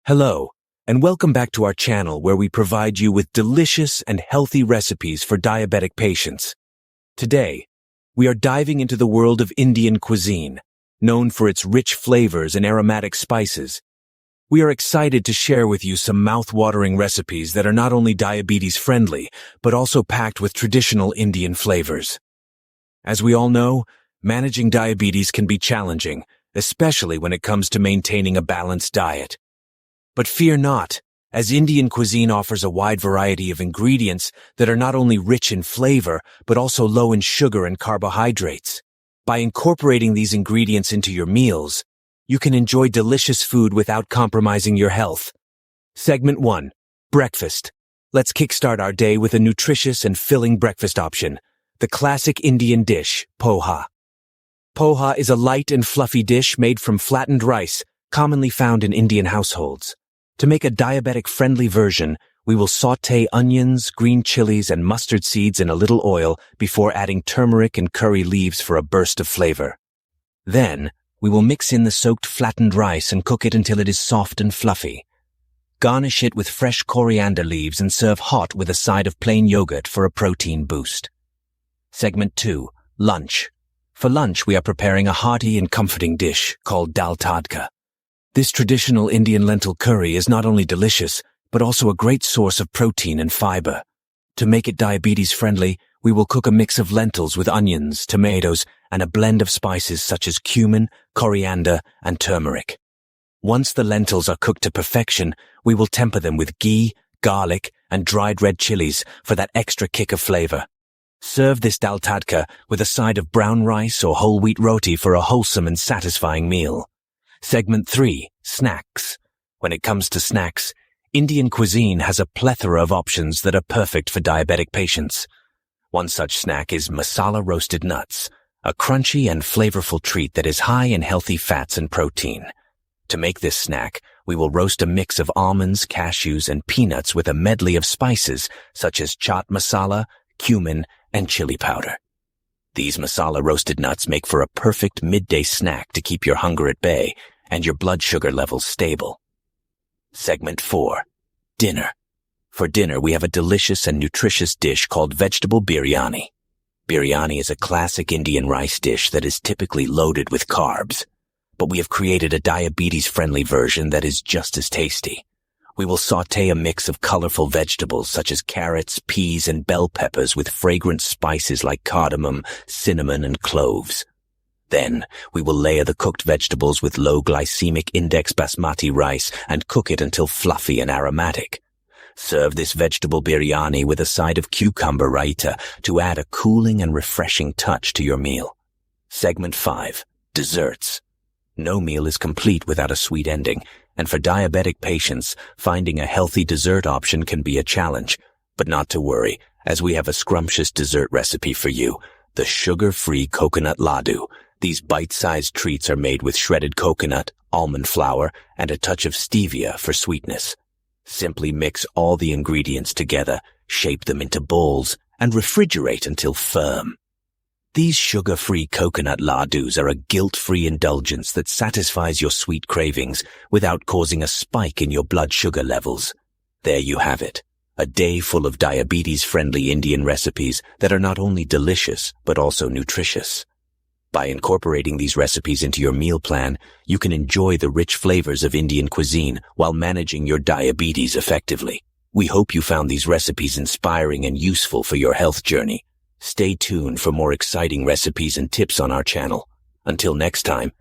Hello, and welcome back to our channel where we provide you with delicious and healthy recipes for diabetic patients. Today, we are diving into the world of Indian cuisine, known for its rich flavors and aromatic spices. We are excited to share with you some mouth-watering recipes that are not only diabetes-friendly, but also packed with traditional Indian flavors. As we all know, managing diabetes can be challenging, especially when it comes to maintaining a balanced diet. But fear not, as Indian cuisine offers a wide variety of ingredients that are not only rich in flavor, but also low in sugar and carbohydrates. By incorporating these ingredients into your meals, you can enjoy delicious food without compromising your health. Segment 1. Breakfast. Let's kickstart our day with a nutritious and filling breakfast option, the classic Indian dish, poha. Poha is a light and fluffy dish made from flattened rice, commonly found in Indian households. To make a diabetic-friendly version, we will sauté onions, green chilies, and mustard seeds in a little oil before adding turmeric and curry leaves for a burst of flavor. Then, we will mix in the soaked flattened rice and cook it until it is soft and fluffy. Garnish it with fresh coriander leaves and serve hot with a side of plain yogurt for a protein boost. Segment 2. Lunch. For lunch, we are preparing a hearty and comforting dish called dal tadka. This traditional Indian lentil curry is not only delicious, but also a great source of protein and fiber. To make it diabetes-friendly, we will cook a mix of lentils with onions, tomatoes, and a blend of spices such as cumin, coriander, and turmeric. Once the lentils are cooked to perfection, we will temper them with ghee, garlic, and dried red chilies for that extra kick of flavor. Serve this dal tadka with a side of brown rice or whole wheat roti for a wholesome and satisfying meal. Segment 3. Snacks. When it comes to snacks, Indian cuisine has a plethora of options that are perfect for diabetic patients. One such snack is masala roasted nuts, a crunchy and flavorful treat that is high in healthy fats and protein. To make this snack, we will roast a mix of almonds, cashews, and peanuts with a medley of spices such as chaat masala, cumin, and chili powder. These masala roasted nuts make for a perfect midday snack to keep your hunger at bay and your blood sugar levels stable. Segment 4. Dinner. For dinner, we have a delicious and nutritious dish called vegetable biryani. Biryani is a classic Indian rice dish that is typically loaded with carbs, but we have created a diabetes-friendly version that is just as tasty. We will sauté a mix of colorful vegetables such as carrots, peas, and bell peppers with fragrant spices like cardamom, cinnamon, and cloves. Then, we will layer the cooked vegetables with low glycemic index basmati rice and cook it until fluffy and aromatic. Serve this vegetable biryani with a side of cucumber raita to add a cooling and refreshing touch to your meal. Segment 5. Desserts. No meal is complete without a sweet ending, and for diabetic patients, finding a healthy dessert option can be a challenge. But not to worry, as we have a scrumptious dessert recipe for you, the sugar-free coconut laddu. These bite-sized treats are made with shredded coconut, almond flour, and a touch of stevia for sweetness. Simply mix all the ingredients together, shape them into balls, and refrigerate until firm. These sugar-free coconut laddus are a guilt-free indulgence that satisfies your sweet cravings without causing a spike in your blood sugar levels. There you have it, a day full of diabetes-friendly Indian recipes that are not only delicious, but also nutritious. By incorporating these recipes into your meal plan, you can enjoy the rich flavors of Indian cuisine while managing your diabetes effectively. We hope you found these recipes inspiring and useful for your health journey. Stay tuned for more exciting recipes and tips on our channel. Until next time,